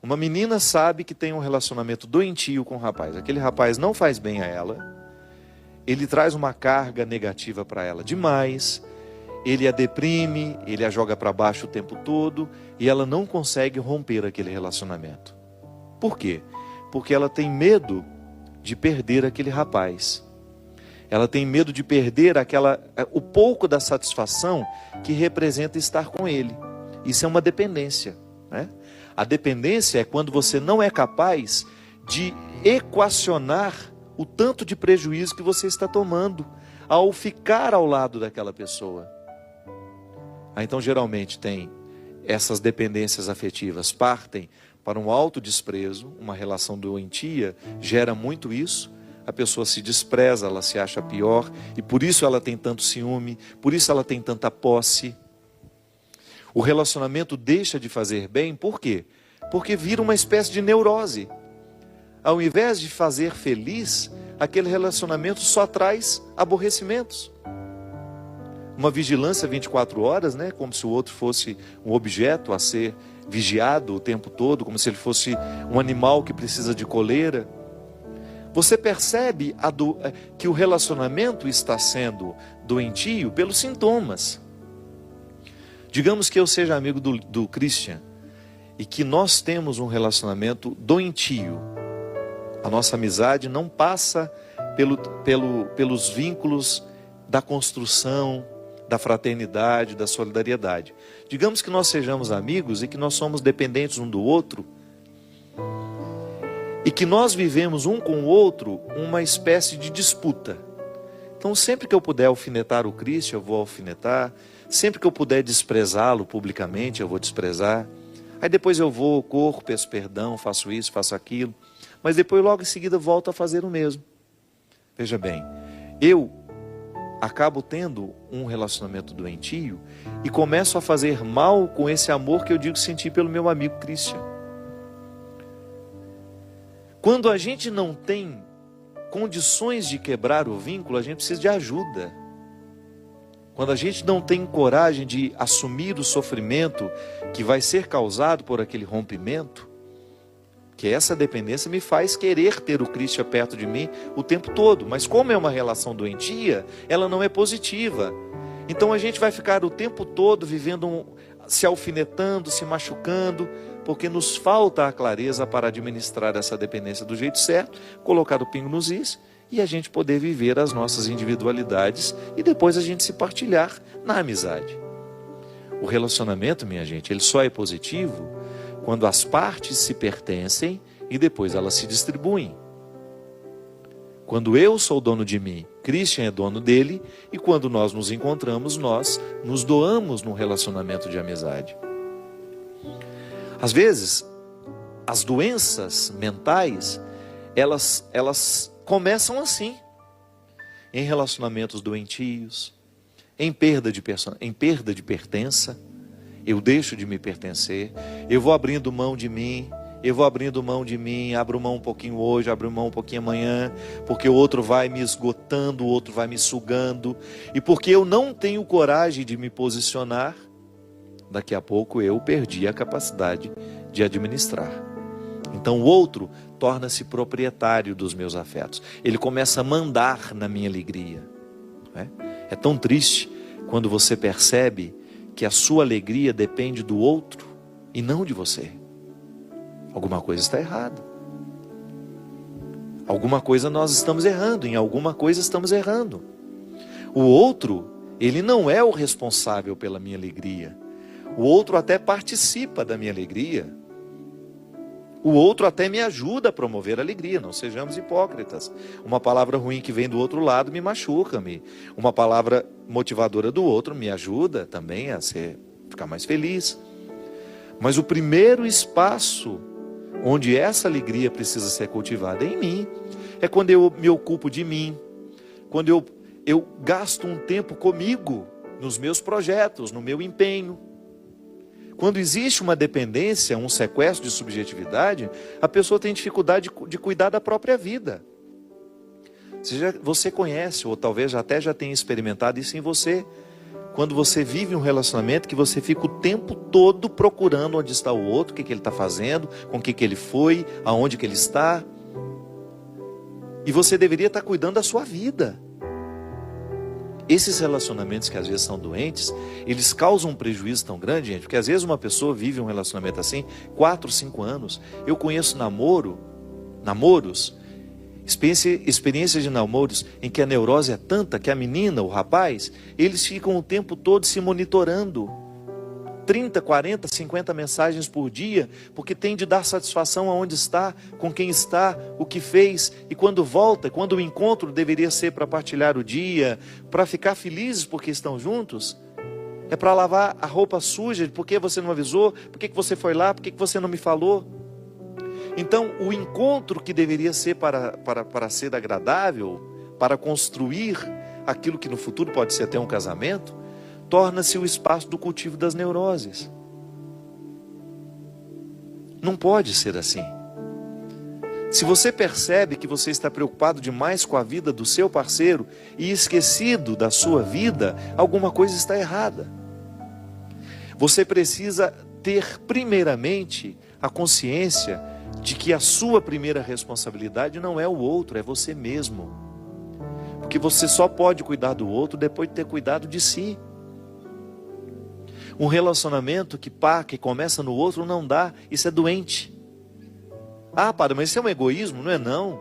Uma menina sabe que tem um relacionamento doentio com um rapaz. Aquele rapaz não faz bem a ela. Ele traz uma carga negativa para ela demais. Ele a deprime, ele a joga para baixo o tempo todo. E ela não consegue romper aquele relacionamento. Por quê? Porque ela tem medo de perder aquele rapaz. Ela tem medo de perder o pouco da satisfação que representa estar com ele. Isso é uma dependência, né? A dependência é quando você não é capaz de equacionar o tanto de prejuízo que você está tomando ao ficar ao lado daquela pessoa. Então, geralmente, tem essas dependências afetivas, partem para um autodesprezo, uma relação doentia, gera muito isso. A pessoa se despreza, ela se acha pior, e por isso ela tem tanto ciúme, por isso ela tem tanta posse. O relacionamento deixa de fazer bem, por quê? Porque vira uma espécie de neurose. Ao invés de fazer feliz, aquele relacionamento só traz aborrecimentos. Uma vigilância 24 horas, né? Como se o outro fosse um objeto a ser vigiado o tempo todo, como se ele fosse um animal que precisa de coleira. Você percebe que o relacionamento está sendo doentio pelos sintomas. Digamos que eu seja amigo do Christian e que nós temos um relacionamento doentio. A nossa amizade não passa pelos vínculos da construção, da fraternidade, da solidariedade. Digamos que nós sejamos amigos e que nós somos dependentes um do outro e que nós vivemos um com o outro uma espécie de disputa. Então, sempre que eu puder alfinetar o Christian, eu vou alfinetar. Sempre que eu puder desprezá-lo publicamente, eu vou desprezar. Aí depois eu vou, corro, peço perdão, faço isso, faço aquilo. Mas depois logo em seguida volto a fazer o mesmo. Veja bem, eu acabo tendo um relacionamento doentio e começo a fazer mal com esse amor que eu digo sentir pelo meu amigo Christian. Quando a gente não tem condições de quebrar o vínculo, a gente precisa de ajuda. Quando a gente não tem coragem de assumir o sofrimento que vai ser causado por aquele rompimento, que essa dependência me faz querer ter o Cristo perto de mim o tempo todo. Mas como é uma relação doentia, ela não é positiva. Então a gente vai ficar o tempo todo vivendo, se alfinetando, se machucando, porque nos falta a clareza para administrar essa dependência do jeito certo, colocar o pingo nos is, e a gente poder viver as nossas individualidades e depois a gente se partilhar na amizade. O relacionamento, minha gente, ele só é positivo quando as partes se pertencem e depois elas se distribuem. Quando eu sou dono de mim, Christian é dono dele, e quando nós nos encontramos, nós nos doamos num relacionamento de amizade. Às vezes, as doenças mentais, elas começam assim, em relacionamentos doentios, em perda de pertença. Eu deixo de me pertencer, eu vou abrindo mão de mim, abro mão um pouquinho hoje, abro mão um pouquinho amanhã, porque o outro vai me esgotando, o outro vai me sugando, e porque eu não tenho coragem de me posicionar, daqui a pouco eu perdi a capacidade de administrar. Então o outro torna-se proprietário dos meus afetos. Ele começa a mandar na minha alegria. É tão triste quando você percebe que a sua alegria depende do outro e não de você. Alguma coisa está errada. Alguma coisa nós estamos errando, em alguma coisa estamos errando. O outro, ele não é o responsável pela minha alegria. O outro até participa da minha alegria. O outro até me ajuda a promover a alegria, não sejamos hipócritas. Uma palavra ruim que vem do outro lado me machuca. Uma palavra motivadora do outro me ajuda também a ficar mais feliz. Mas o primeiro espaço onde essa alegria precisa ser cultivada é em mim. É quando eu me ocupo de mim, quando eu gasto um tempo comigo, nos meus projetos, no meu empenho. Quando existe uma dependência, um sequestro de subjetividade, a pessoa tem dificuldade de cuidar da própria vida. Você conhece, ou talvez até já tenha experimentado isso em você. quando você vive um relacionamento que você fica o tempo todo procurando onde está o outro, o que ele está fazendo, com o que ele foi, aonde que ele está. E você deveria estar cuidando da sua vida. Esses relacionamentos que às vezes são doentes, eles causam um prejuízo tão grande, gente, porque às vezes uma pessoa vive um relacionamento assim, 4, 5 anos. Eu conheço namoros, experiências de namoros em que a neurose é tanta que a menina, o rapaz, eles ficam o tempo todo se monitorando. 30, 40, 50 mensagens por dia, porque tem de dar satisfação aonde está, com quem está, o que fez, e quando volta, quando o encontro deveria ser para partilhar o dia, para ficar felizes porque estão juntos, é para lavar a roupa suja, por que você não avisou, por que você foi lá, por que você não me falou. Então o encontro que deveria ser para ser agradável, para construir aquilo que no futuro pode ser até um casamento, torna-se o espaço do cultivo das neuroses. Não pode ser assim. Se você percebe que você está preocupado demais com a vida do seu parceiro e esquecido da sua vida, alguma coisa está errada. Você precisa ter primeiramente a consciência de que a sua primeira responsabilidade não é o outro, é você mesmo. Porque você só pode cuidar do outro depois de ter cuidado de si. Um relacionamento que começa no outro não dá, isso é doente. Ah, padre, mas isso é um egoísmo? Não é não.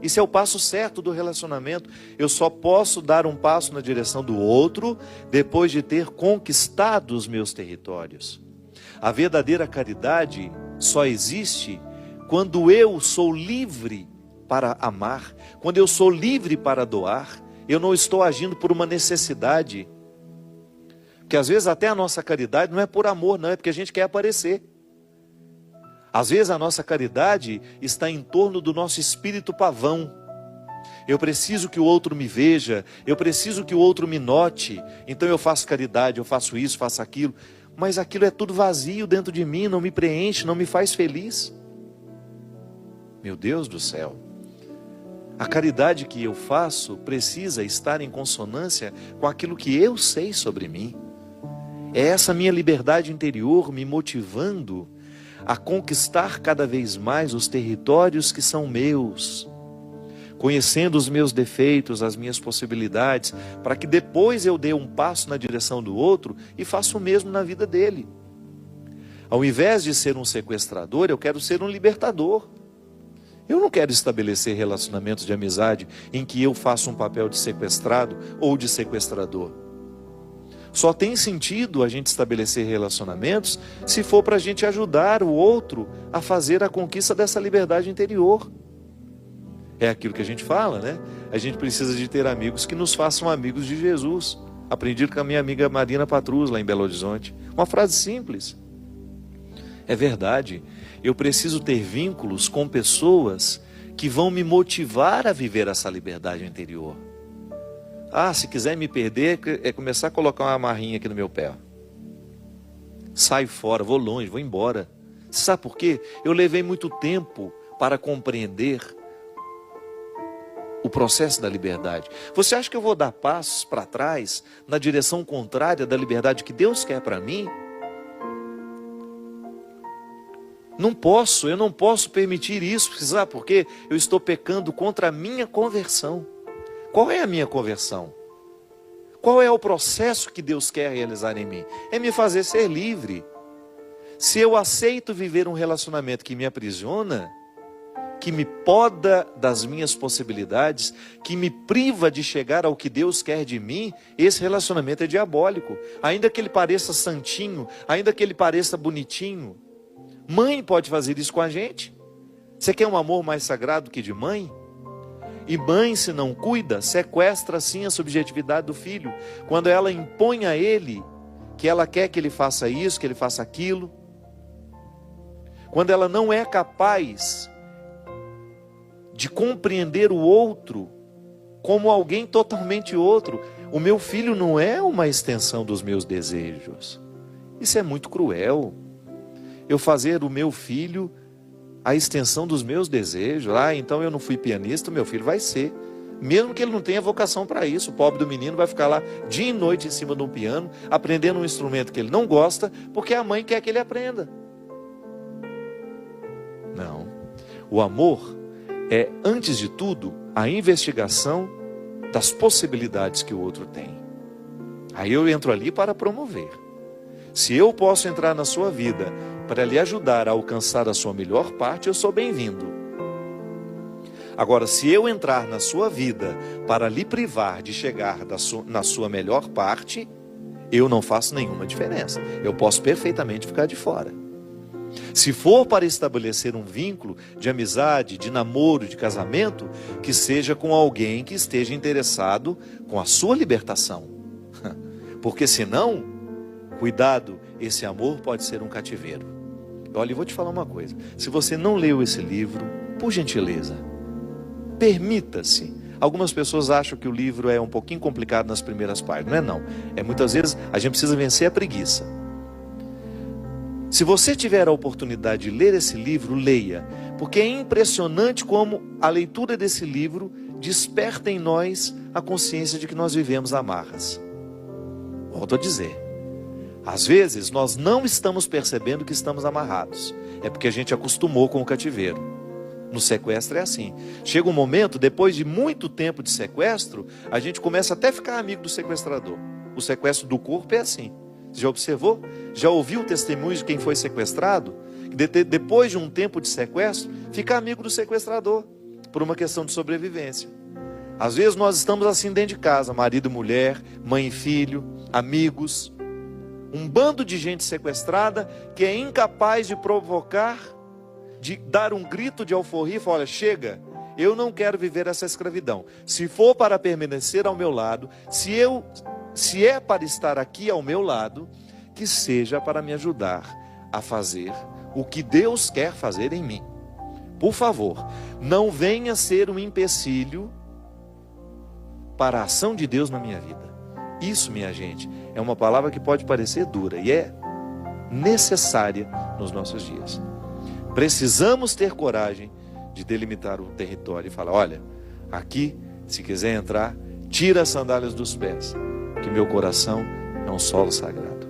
Isso é o passo certo do relacionamento. Eu só posso dar um passo na direção do outro depois de ter conquistado os meus territórios. A verdadeira caridade só existe quando eu sou livre para amar, quando eu sou livre para doar. Eu não estou agindo por uma necessidade. Porque às vezes até a nossa caridade não é por amor, não, é porque a gente quer aparecer. Às vezes a nossa caridade está em torno do nosso espírito pavão. Eu preciso que o outro me veja, eu preciso que o outro me note, então eu faço caridade, eu faço isso, faço aquilo. Mas aquilo é tudo vazio dentro de mim, não me preenche, não me faz feliz. Meu Deus do céu. A caridade que eu faço precisa estar em consonância com aquilo que eu sei sobre mim. É essa minha liberdade interior me motivando a conquistar cada vez mais os territórios que são meus, conhecendo os meus defeitos, as minhas possibilidades, para que depois eu dê um passo na direção do outro e faça o mesmo na vida dele. Ao invés de ser um sequestrador, eu quero ser um libertador. Eu não quero estabelecer relacionamentos de amizade em que eu faço um papel de sequestrado ou de sequestrador. Só tem sentido a gente estabelecer relacionamentos se for para a gente ajudar o outro a fazer a conquista dessa liberdade interior. É aquilo que a gente fala, né? A gente precisa de ter amigos que nos façam amigos de Jesus. Aprendi com a minha amiga Marina Patrus, lá em Belo Horizonte. Uma frase simples. É verdade. Eu preciso ter vínculos com pessoas que vão me motivar a viver essa liberdade interior. Ah, se quiser me perder, é começar a colocar uma amarrinha aqui no meu pé. Saio fora, vou longe, vou embora. Você sabe por quê? Eu levei muito tempo para compreender o processo da liberdade. Você acha que eu vou dar passos para trás, na direção contrária da liberdade que Deus quer para mim? Não posso, eu não posso permitir isso, sabe por quê? Eu estou pecando contra a minha conversão. Qual é a minha conversão? Qual é o processo que Deus quer realizar em mim? É me fazer ser livre. Se eu aceito viver um relacionamento que me aprisiona, que me poda das minhas possibilidades, que me priva de chegar ao que Deus quer de mim, esse relacionamento é diabólico. Ainda que ele pareça santinho, ainda que ele pareça bonitinho. Mãe pode fazer isso com a gente. Você quer um amor mais sagrado que de mãe? E mãe, se não cuida, sequestra sim a subjetividade do filho. Quando ela impõe a ele que ela quer que ele faça isso, que ele faça aquilo. Quando ela não é capaz de compreender o outro como alguém totalmente outro. O meu filho não é uma extensão dos meus desejos. Isso é muito cruel. Eu fazer o meu filho a extensão dos meus desejos. Ah, então eu não fui pianista, meu filho vai ser. Mesmo que ele não tenha vocação para isso, o pobre do menino vai ficar lá dia e noite em cima de um piano, aprendendo um instrumento que ele não gosta, porque a mãe quer que ele aprenda. Não. O amor é, antes de tudo, a investigação das possibilidades que o outro tem. Aí eu entro ali para promover. Se eu posso entrar na sua vida para lhe ajudar a alcançar a sua melhor parte, eu sou bem-vindo. Agora, se eu entrar na sua vida para lhe privar de chegar na sua melhor parte, eu não faço nenhuma diferença. Eu posso perfeitamente ficar de fora. Se for para estabelecer um vínculo de amizade, de namoro, de casamento, que seja com alguém que esteja interessado com a sua libertação. Porque senão, cuidado, esse amor pode ser um cativeiro. Olha, eu vou te falar uma coisa. Se você não leu esse livro, por gentileza, permita-se. Algumas pessoas acham que o livro é um pouquinho complicado nas primeiras páginas. Não é não. É muitas vezes a gente precisa vencer a preguiça. Se você tiver a oportunidade de ler esse livro, leia. Porque é impressionante como a leitura desse livro desperta em nós a consciência de que nós vivemos amarras. Volto a dizer. Às vezes nós não estamos percebendo que estamos amarrados. É porque a gente acostumou com o cativeiro. No sequestro é assim. Chega um momento, depois de muito tempo de sequestro, a gente começa até a ficar amigo do sequestrador. O sequestro do corpo é assim. Você já observou? Já ouviu o testemunho de quem foi sequestrado? Depois de um tempo de sequestro, fica amigo do sequestrador, por uma questão de sobrevivência. Às vezes nós estamos assim dentro de casa, marido e mulher, mãe e filho, amigos. Um bando de gente sequestrada que é incapaz de provocar, de dar um grito de alforria e falar: olha, chega, eu não quero viver essa escravidão. Se for para permanecer ao meu lado, se é para estar aqui ao meu lado, que seja para me ajudar a fazer o que Deus quer fazer em mim. Por favor, não venha ser um empecilho para a ação de Deus na minha vida. Isso, minha gente, é uma palavra que pode parecer dura e é necessária nos nossos dias. Precisamos ter coragem de delimitar o território e falar: olha, aqui, se quiser entrar, tira as sandálias dos pés, que meu coração é um solo sagrado.